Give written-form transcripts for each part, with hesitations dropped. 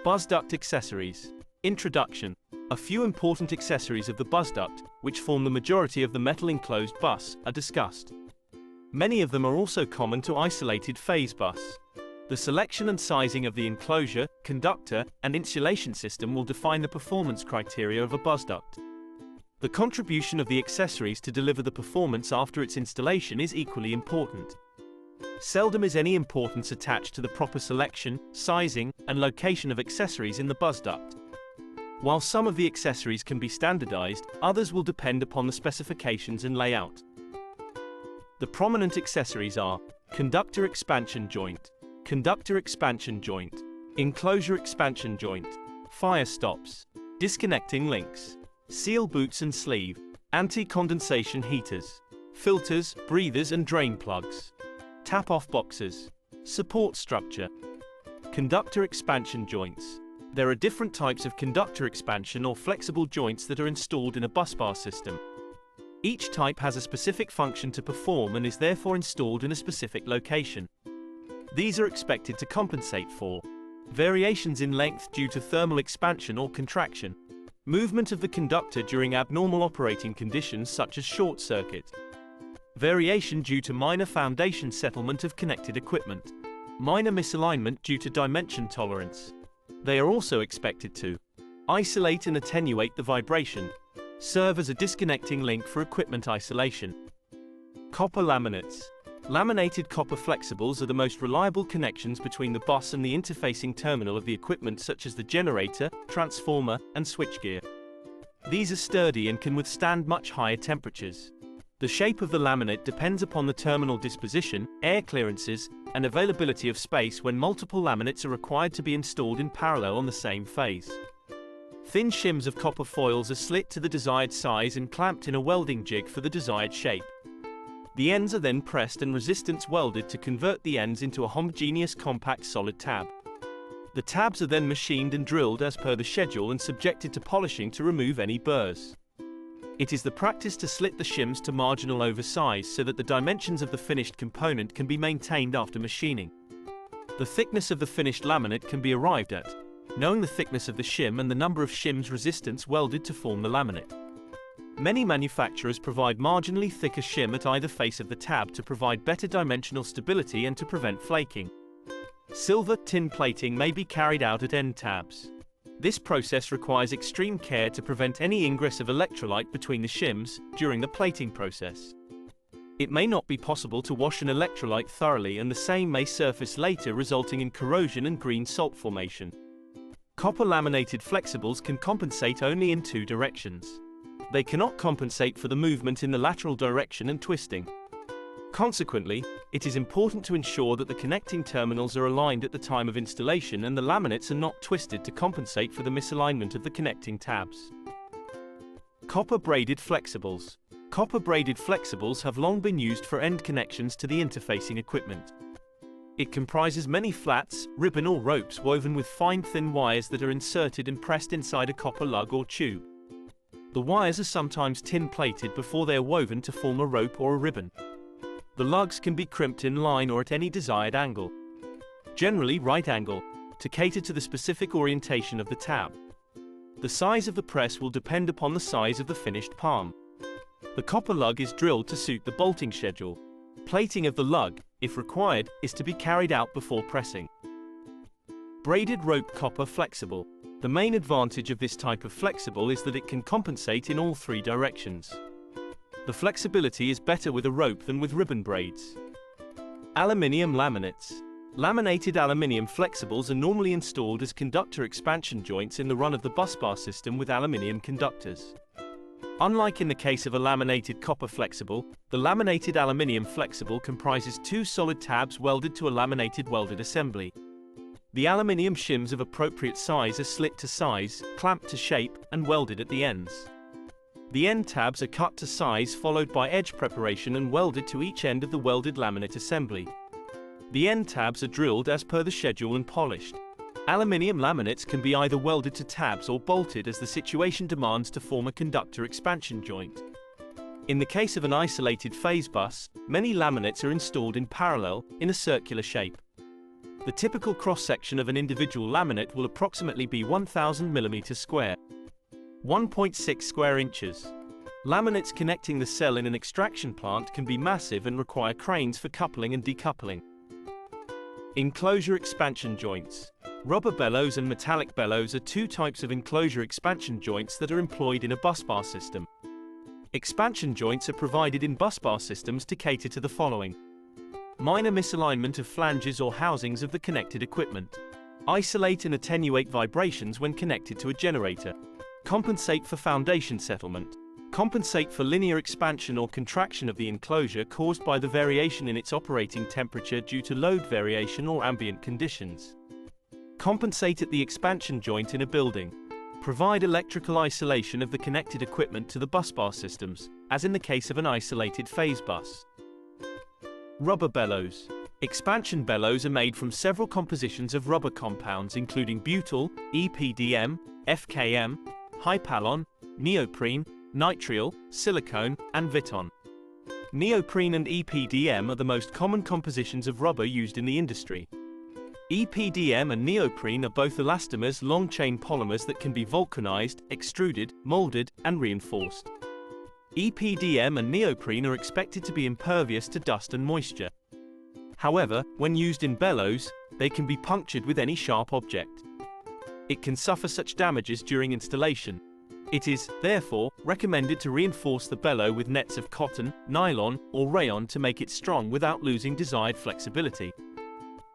Busduct Accessories. Introduction. A few important accessories of the busduct, which form the majority of the metal-enclosed bus, are discussed. Many of them are also common to isolated phase bus. The selection and sizing of the enclosure, conductor, and insulation system will define the performance criteria of a busduct. The contribution of the accessories to deliver the performance after its installation is equally important. Seldom is any importance attached to the proper selection, sizing, and location of accessories in the busduct. While some of the accessories can be standardized, others will depend upon the specifications and layout. The prominent accessories are conductor expansion joint, enclosure expansion joint, fire stops, disconnecting links, seal boots and sleeve, anti-condensation heaters, filters, breathers and drain plugs, tap-off boxes, support structure. Conductor expansion joints. There are different types of conductor expansion or flexible joints that are installed in a busbar system. Each type has a specific function to perform and is therefore installed in a specific location. These are expected to compensate for variations in length due to thermal expansion or contraction, movement of the conductor during abnormal operating conditions such as short circuit, variation due to minor foundation settlement of connected equipment, minor misalignment due to dimension tolerance. They are also expected to isolate and attenuate the vibration, serve as a disconnecting link for equipment isolation. Copper laminates. Laminated copper flexibles are the most reliable connections between the bus and the interfacing terminal of the equipment such as the generator, transformer, and switchgear. These are sturdy and can withstand much higher temperatures. The shape of the laminate depends upon the terminal disposition, air clearances, and availability of space when multiple laminates are required to be installed in parallel on the same phase. Thin shims of copper foils are slit to the desired size and clamped in a welding jig for the desired shape. The ends are then pressed and resistance welded to convert the ends into a homogeneous compact solid tab. The tabs are then machined and drilled as per the schedule and subjected to polishing to remove any burrs. It is the practice to slit the shims to marginal oversize so that the dimensions of the finished component can be maintained after machining. The thickness of the finished laminate can be arrived at, knowing the thickness of the shim and the number of shims resistance welded to form the laminate. Many manufacturers provide marginally thicker shim at either face of the tab to provide better dimensional stability and to prevent flaking. Silver tin plating may be carried out at end tabs. This process requires extreme care to prevent any ingress of electrolyte between the shims during the plating process. It may not be possible to wash an electrolyte thoroughly and the same may surface later, resulting in corrosion and green salt formation. Copper laminated flexibles can compensate only in two directions. They cannot compensate for the movement in the lateral direction and twisting. Consequently, it is important to ensure that the connecting terminals are aligned at the time of installation and the laminates are not twisted to compensate for the misalignment of the connecting tabs. Copper braided flexibles. Copper braided flexibles have long been used for end connections to the interfacing equipment. It comprises many flats, ribbon or ropes woven with fine thin wires that are inserted and pressed inside a copper lug or tube. The wires are sometimes tin plated before they are woven to form a rope or a ribbon. The lugs can be crimped in line or at any desired angle, generally right angle, to cater to the specific orientation of the tab. The size of the press will depend upon the size of the finished palm. The copper lug is drilled to suit the bolting schedule. Plating of the lug, if required, is to be carried out before pressing. Braided rope copper flexible. The main advantage of this type of flexible is that it can compensate in all three directions. The flexibility is better with a rope than with ribbon braids. Aluminium laminates. Laminated aluminium flexibles are normally installed as conductor expansion joints in the run of the busbar system with aluminium conductors. Unlike in the case of a laminated copper flexible, the laminated aluminium flexible comprises two solid tabs welded to a laminated welded assembly. The aluminium shims of appropriate size are slit to size, clamped to shape, and welded at the ends. The end tabs are cut to size followed by edge preparation and welded to each end of the welded laminate assembly. The end tabs are drilled as per the schedule and polished. Aluminium laminates can be either welded to tabs or bolted as the situation demands to form a conductor expansion joint. In the case of an isolated phase bus, many laminates are installed in parallel, in a circular shape. The typical cross-section of an individual laminate will approximately be 1000 mm square, 1.6 square inches. Laminates connecting the cell in an extraction plant can be massive and require cranes for coupling and decoupling. Enclosure expansion joints. Rubber bellows and metallic bellows are two types of enclosure expansion joints that are employed in a busbar system. Expansion joints are provided in busbar systems to cater to the following: minor misalignment of flanges or housings of the connected equipment, isolate and attenuate vibrations when connected to a generator, compensate for foundation settlement, compensate for linear expansion or contraction of the enclosure caused by the variation in its operating temperature due to load variation or ambient conditions, compensate at the expansion joint in a building, provide electrical isolation of the connected equipment to the busbar systems, as in the case of an isolated phase bus. Rubber bellows. Expansion bellows are made from several compositions of rubber compounds including butyl, EPDM, FKM, hypalon, neoprene, nitrile, silicone, and Viton. Neoprene and EPDM are the most common compositions of rubber used in the industry. EPDM and neoprene are both elastomers, long-chain polymers that can be vulcanized, extruded, molded, and reinforced. EPDM and neoprene are expected to be impervious to dust and moisture. However, when used in bellows, they can be punctured with any sharp object. It can suffer such damages during installation. It is, therefore, recommended to reinforce the bellow with nets of cotton, nylon, or rayon to make it strong without losing desired flexibility.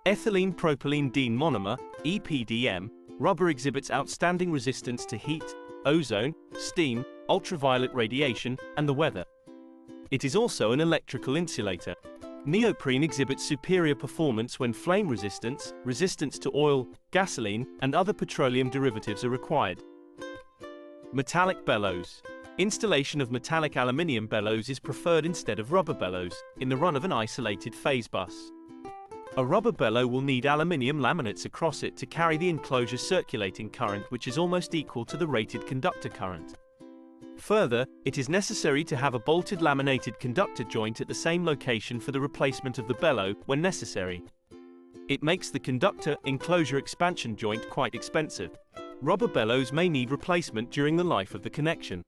Ethylene propylene diene monomer, EPDM, rubber exhibits outstanding resistance to heat, ozone, steam, ultraviolet radiation, and the weather. It is also an electrical insulator. Neoprene exhibits superior performance when flame resistance, resistance to oil, gasoline, and other petroleum derivatives are required. Metallic bellows. Installation of metallic aluminium bellows is preferred instead of rubber bellows, in the run of an isolated phase bus. A rubber bellow will need aluminium laminates across it to carry the enclosure's circulating current, which is almost equal to the rated conductor current. Further, it is necessary to have a bolted laminated conductor joint at the same location for the replacement of the bellow when necessary. It makes the conductor enclosure expansion joint quite expensive. Rubber bellows may need replacement during the life of the connection.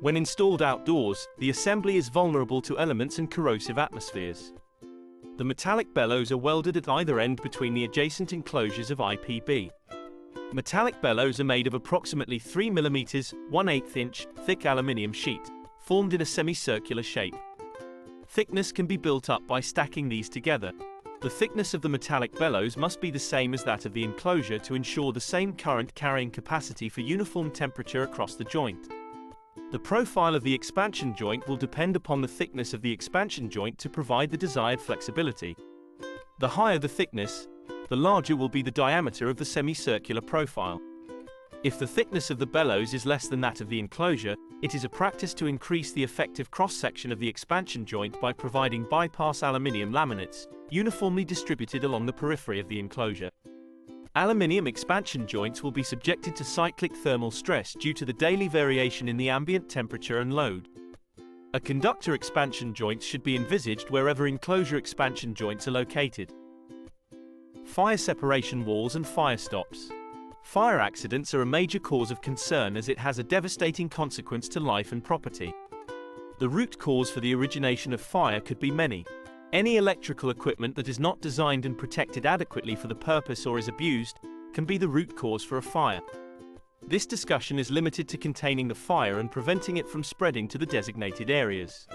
When installed outdoors, the assembly is vulnerable to elements and corrosive atmospheres. The metallic bellows are welded at either end between the adjacent enclosures of IPB. Metallic bellows are made of approximately 3 mm, 1/8 inch, thick aluminium sheet, formed in a semicircular shape. Thickness can be built up by stacking these together. The thickness of the metallic bellows must be the same as that of the enclosure to ensure the same current carrying capacity for uniform temperature across the joint. The profile of the expansion joint will depend upon the thickness of the expansion joint to provide the desired flexibility. The higher the thickness, the larger will be the diameter of the semicircular profile. If the thickness of the bellows is less than that of the enclosure, it is a practice to increase the effective cross-section of the expansion joint by providing bypass aluminium laminates, uniformly distributed along the periphery of the enclosure. Aluminium expansion joints will be subjected to cyclic thermal stress due to the daily variation in the ambient temperature and load. A conductor expansion joint should be envisaged wherever enclosure expansion joints are located. Fire separation walls and fire stops. Fire accidents are a major cause of concern as it has a devastating consequence to life and property. The root cause for the origination of fire could be many. Any electrical equipment that is not designed and protected adequately for the purpose or is abused can be the root cause for a fire. This discussion is limited to containing the fire and preventing it from spreading to the designated areas.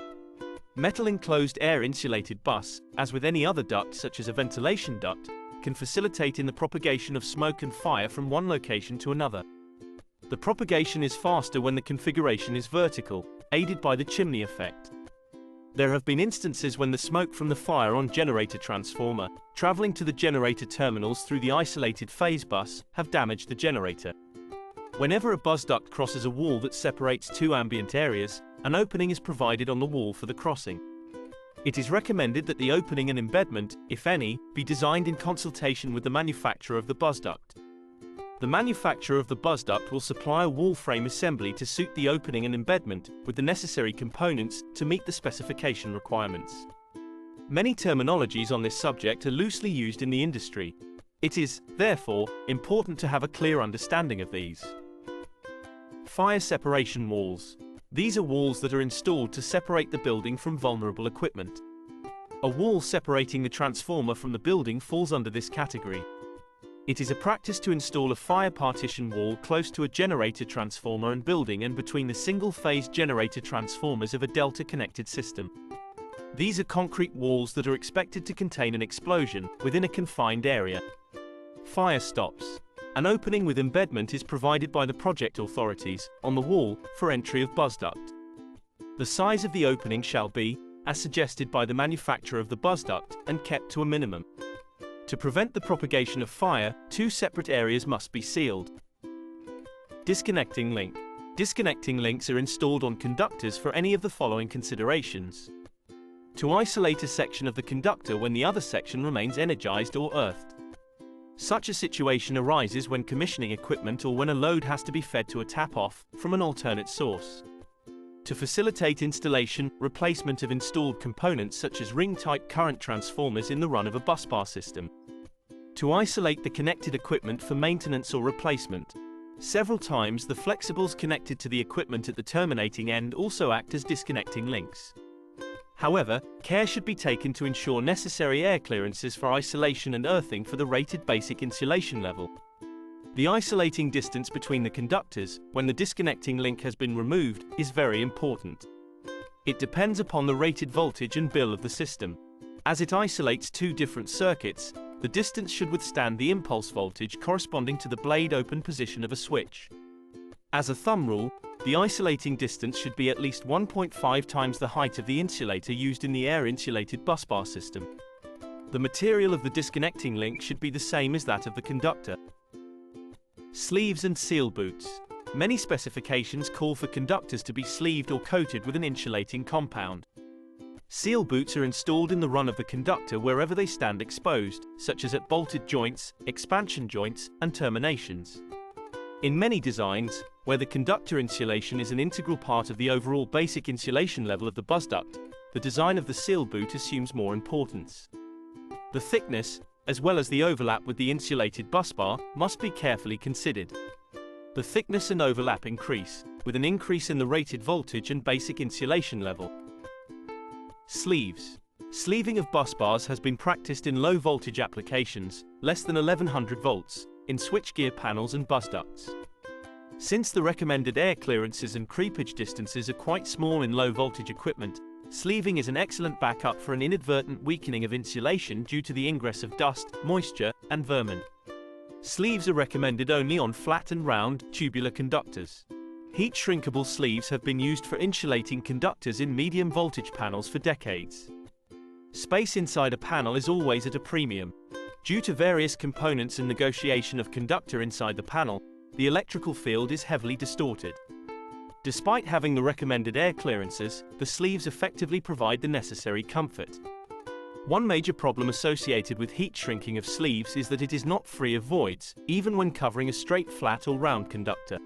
Metal enclosed air insulated bus, as with any other duct such as a ventilation duct, can facilitate in the propagation of smoke and fire from one location to another. The propagation is faster when the configuration is vertical, aided by the chimney effect. There have been instances when the smoke from the fire on generator transformer, traveling to the generator terminals through the isolated phase bus, have damaged the generator. Whenever a bus duct crosses a wall that separates two ambient areas, an opening is provided on the wall for the crossing. It is recommended that the opening and embedment, if any, be designed in consultation with the manufacturer of the bus duct. The manufacturer of the bus duct will supply a wall frame assembly to suit the opening and embedment with the necessary components to meet the specification requirements. Many terminologies on this subject are loosely used in the industry. It is, therefore, important to have a clear understanding of these. Fire separation walls. These are walls that are installed to separate the building from vulnerable equipment. A wall separating the transformer from the building falls under this category. It is a practice to install a fire partition wall close to a generator transformer and building and between the single-phase generator transformers of a delta-connected system. These are concrete walls that are expected to contain an explosion within a confined area. Fire stops. An opening with embedment is provided by the project authorities on the wall for entry of busduct. The size of the opening shall be, as suggested by the manufacturer of the busduct, and kept to a minimum. To prevent the propagation of fire, two separate areas must be sealed. Disconnecting link. Disconnecting links are installed on conductors for any of the following considerations. To isolate a section of the conductor when the other section remains energized or earthed. Such a situation arises when commissioning equipment or when a load has to be fed to a tap-off from an alternate source. To facilitate installation, replacement of installed components such as ring-type current transformers in the run of a busbar system. To isolate the connected equipment for maintenance or replacement. Several times the flexibles connected to the equipment at the terminating end also act as disconnecting links. However, care should be taken to ensure necessary air clearances for isolation and earthing for the rated basic insulation level. The isolating distance between the conductors, when the disconnecting link has been removed, is very important. It depends upon the rated voltage and bill of the system. As it isolates two different circuits, the distance should withstand the impulse voltage corresponding to the blade open position of a switch. As a thumb rule, the isolating distance should be at least 1.5 times the height of the insulator used in the air-insulated busbar system. The material of the disconnecting link should be the same as that of the conductor. Sleeves and seal boots. Many specifications call for conductors to be sleeved or coated with an insulating compound. Seal boots are installed in the run of the conductor wherever they stand exposed, such as at bolted joints, expansion joints, and terminations. In many designs, where the conductor insulation is an integral part of the overall basic insulation level of the busduct, the design of the seal boot assumes more importance. The thickness, as well as the overlap with the insulated busbar, must be carefully considered. The thickness and overlap increase, with an increase in the rated voltage and basic insulation level. Sleeves. Sleeving of busbars has been practiced in low voltage applications, less than 1100 volts, in switchgear panels and busducts. Since the recommended air clearances and creepage distances are quite small in low voltage equipment, sleeving is an excellent backup for an inadvertent weakening of insulation due to the ingress of dust, moisture, and vermin. Sleeves are recommended only on flat and round, tubular conductors. Heat-shrinkable sleeves have been used for insulating conductors in medium voltage panels for decades. Space inside a panel is always at a premium. Due to various components and negotiation of conductor inside the panel, the electrical field is heavily distorted. Despite having the recommended air clearances, the sleeves effectively provide the necessary comfort. One major problem associated with heat shrinking of sleeves is that it is not free of voids, even when covering a straight flat or round conductor.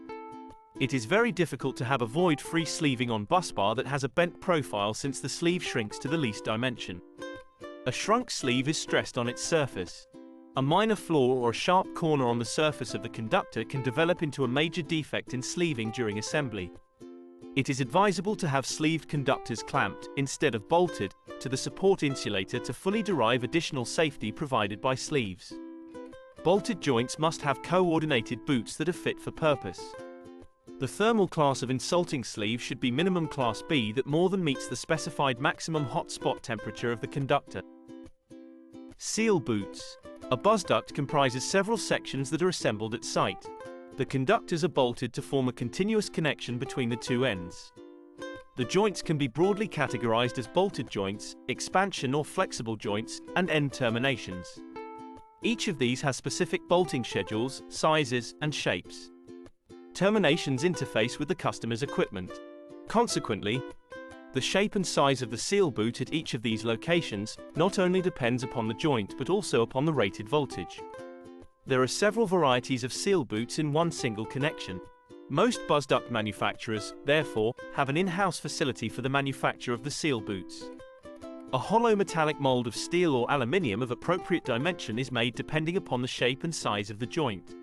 It is very difficult to have a void-free sleeving on busbar that has a bent profile since the sleeve shrinks to the least dimension. A shrunk sleeve is stressed on its surface. A minor flaw or a sharp corner on the surface of the conductor can develop into a major defect in sleeving during assembly. It is advisable to have sleeved conductors clamped, instead of bolted, to the support insulator to fully derive additional safety provided by sleeves. Bolted joints must have coordinated boots that are fit for purpose. The thermal class of insulting sleeve should be minimum class B that more than meets the specified maximum hot spot temperature of the conductor. Seal boots. A busduct comprises several sections that are assembled at site. The conductors are bolted to form a continuous connection between the two ends. The joints can be broadly categorized as bolted joints, expansion or flexible joints, and end terminations. Each of these has specific bolting schedules, sizes, and shapes. Terminations interface with the customer's equipment. Consequently, the shape and size of the seal boot at each of these locations not only depends upon the joint but also upon the rated voltage. There are several varieties of seal boots in one single connection. Most busduct manufacturers, therefore, have an in-house facility for the manufacture of the seal boots. A hollow metallic mold of steel or aluminium of appropriate dimension is made depending upon the shape and size of the joint.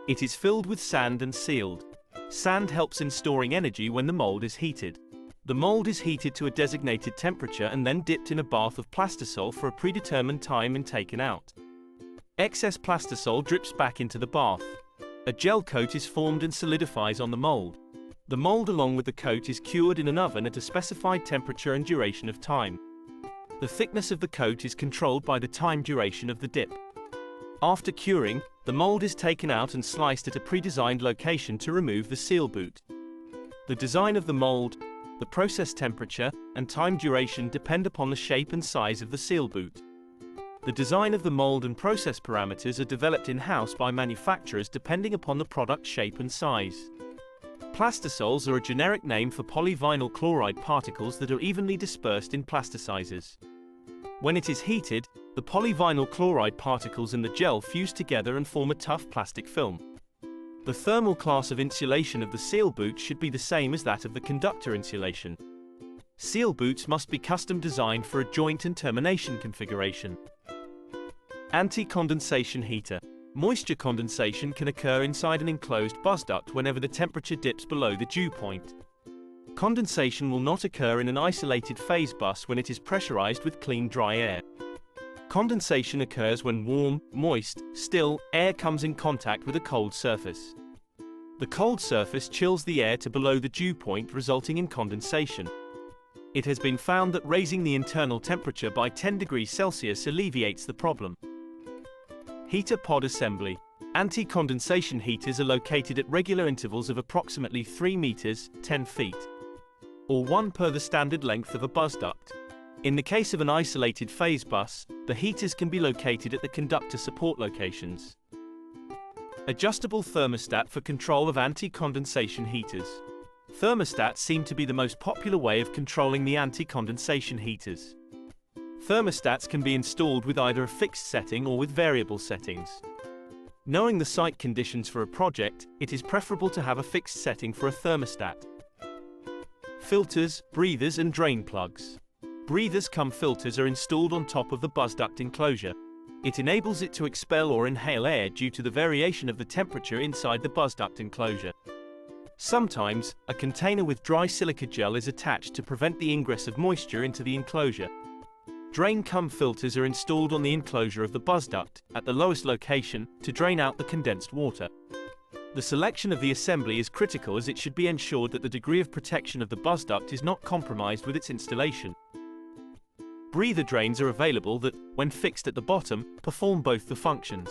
It is filled with sand and sealed. Sand helps in storing energy when the mold is heated. The mold is heated to a designated temperature and then dipped in a bath of plastisol for a predetermined time and taken out. Excess plastisol drips back into the bath. A gel coat is formed and solidifies on the mold. The mold along with the coat is cured in an oven at a specified temperature and duration of time. The thickness of the coat is controlled by the time duration of the dip. After curing, the mold is taken out and sliced at a pre-designed location to remove the seal boot. The design of the mold, the process temperature, and time duration depend upon the shape and size of the seal boot. The design of the mold and process parameters are developed in-house by manufacturers depending upon the product shape and size. Plastisols are a generic name for polyvinyl chloride particles that are evenly dispersed in plasticizers. When it is heated, the polyvinyl chloride particles in the gel fuse together and form a tough plastic film. The thermal class of insulation of the seal boot should be the same as that of the conductor insulation. Seal boots must be custom designed for a joint and termination configuration. Anti-condensation heater. Moisture condensation can occur inside an enclosed busduct whenever the temperature dips below the dew point. Condensation will not occur in an isolated phase bus when it is pressurized with clean dry air. Condensation occurs when warm, moist, still air comes in contact with a cold surface. The cold surface chills the air to below the dew point, resulting in condensation. It has been found that raising the internal temperature by 10 degrees Celsius alleviates the problem. Heater pod assembly. Anti-condensation heaters are located at regular intervals of approximately 3 meters, 10 feet, or 1 per the standard length of a busduct. In the case of an isolated phase bus, the heaters can be located at the conductor support locations. Adjustable thermostat for control of anti-condensation heaters. Thermostats seem to be the most popular way of controlling the anti-condensation heaters. Thermostats can be installed with either a fixed setting or with variable settings. Knowing the site conditions for a project, it is preferable to have a fixed setting for a thermostat. Filters, breathers and drain plugs. Breathers cum filters are installed on top of the busduct enclosure. It enables it to expel or inhale air due to the variation of the temperature inside the busduct enclosure. Sometimes, a container with dry silica gel is attached to prevent the ingress of moisture into the enclosure. Drain cum filters are installed on the enclosure of the busduct, at the lowest location, to drain out the condensed water. The selection of the assembly is critical as it should be ensured that the degree of protection of the busduct is not compromised with its installation. Breather drains are available that, when fixed at the bottom, perform both the functions.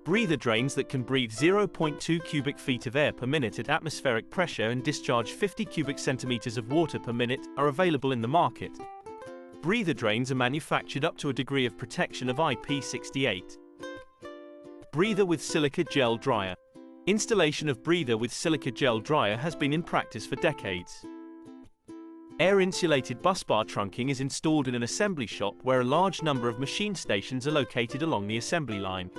Breather drains that can breathe 0.2 cubic feet of air per minute at atmospheric pressure and discharge 50 cubic centimeters of water per minute are available in the market. Breather drains are manufactured up to a degree of protection of IP68. Breather with silica gel dryer. Installation of breather with silica gel dryer has been in practice for decades. Air-insulated busbar trunking is installed in an assembly shop where a large number of machine stations are located along the assembly line.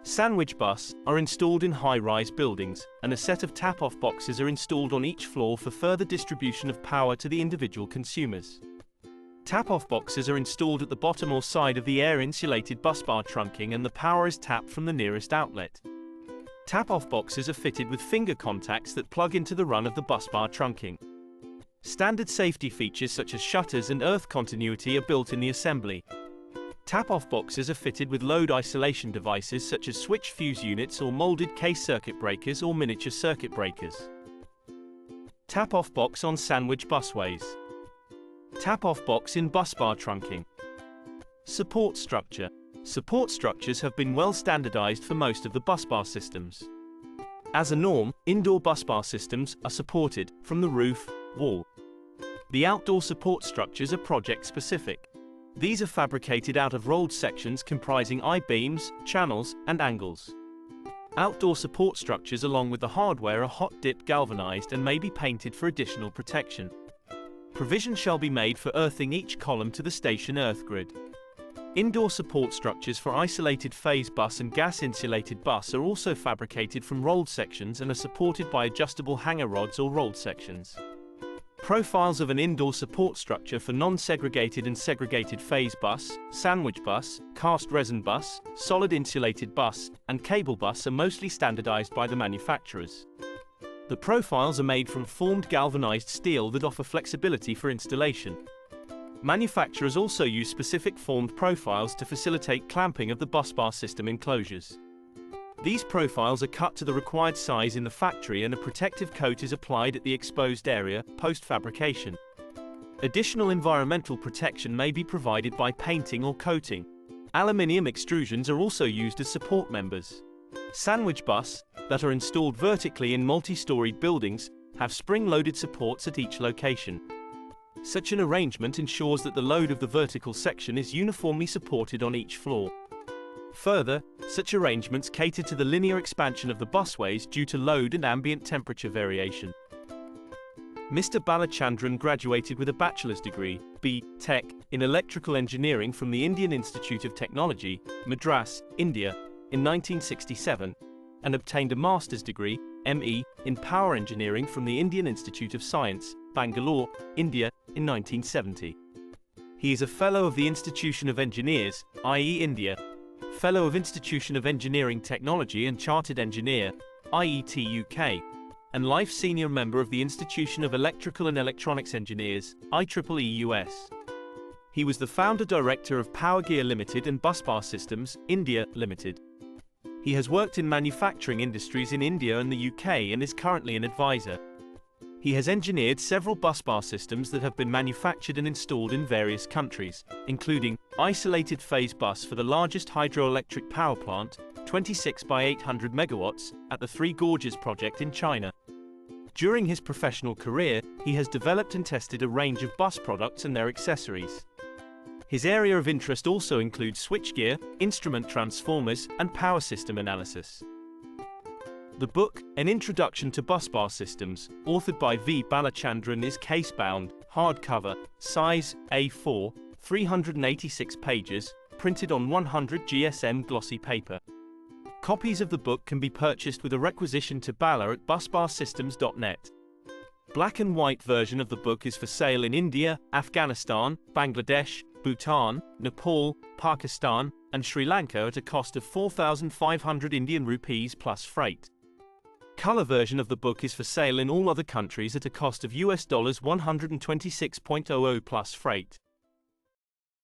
Sandwich bus are installed in high-rise buildings, and a set of tap-off boxes are installed on each floor for further distribution of power to the individual consumers. Tap-off boxes are installed at the bottom or side of the air-insulated busbar trunking and the power is tapped from the nearest outlet. Tap-off boxes are fitted with finger contacts that plug into the run of the busbar trunking. Standard safety features such as shutters and earth continuity are built in the assembly. Tap-off boxes are fitted with load isolation devices such as switch fuse units or molded case circuit breakers or miniature circuit breakers. Tap-off box on sandwich busways. Tap-off box in busbar trunking. Support structure. Support structures have been well standardized for most of the busbar systems. As a norm, indoor busbar systems are supported from the roof, wall. The outdoor support structures are project-specific. These are fabricated out of rolled sections comprising I-beams, channels, and angles. Outdoor support structures along with the hardware are hot-dip galvanized and may be painted for additional protection. Provision shall be made for earthing each column to the station earth grid. Indoor support structures for isolated phase bus and gas-insulated bus are also fabricated from rolled sections and are supported by adjustable hanger rods or rolled sections. Profiles of an indoor support structure for non-segregated and segregated phase bus, sandwich bus, cast resin bus, solid insulated bus, and cable bus are mostly standardized by the manufacturers. The profiles are made from formed galvanized steel that offer flexibility for installation. Manufacturers also use specific formed profiles to facilitate clamping of the busbar system enclosures. These profiles are cut to the required size in the factory and a protective coat is applied at the exposed area post-fabrication. Additional environmental protection may be provided by painting or coating. Aluminium extrusions are also used as support members. Sandwich bus, that are installed vertically in multi-storied buildings, have spring-loaded supports at each location. Such an arrangement ensures that the load of the vertical section is uniformly supported on each floor. Further, such arrangements cater to the linear expansion of the busways due to load and ambient temperature variation. Mr. Balachandran graduated with a bachelor's degree, B.Tech, in electrical engineering from the Indian Institute of Technology, Madras, India, in 1967, and obtained a master's degree, M.E., in power engineering from the Indian Institute of Science, Bangalore, India, in 1970. He is a Fellow of the Institution of Engineers, FIE-India, Fellow of Institution of Engineering Technology and Chartered Engineer, FIET-UK, and Life Senior Member of the Institution of Electrical and Electronics Engineers, IEEE-US. He was the Founder Director of Power Gear Limited and Busbar Systems, India, Limited. He has worked in manufacturing industries in India and the UK and is currently an advisor. He has engineered several busbar systems that have been manufactured and installed in various countries, including isolated phase bus for the largest hydroelectric power plant, 26 by 800 megawatts, at the Three Gorges project in China. During his professional career, he has developed and tested a range of bus products and their accessories. His area of interest also includes switchgear, instrument transformers, and power system analysis. The book, An Introduction to Busbar Systems, authored by V. Balachandran, is case-bound, hardcover, size A4, 386 pages, printed on 100 GSM glossy paper. Copies of the book can be purchased with a requisition to Bala at busbarsystems.net. Black and white version of the book is for sale in India, Afghanistan, Bangladesh, Bhutan, Nepal, Pakistan, and Sri Lanka at a cost of 4,500 Indian rupees plus freight. Color version of the book is for sale in all other countries at a cost of US $126.00 plus freight.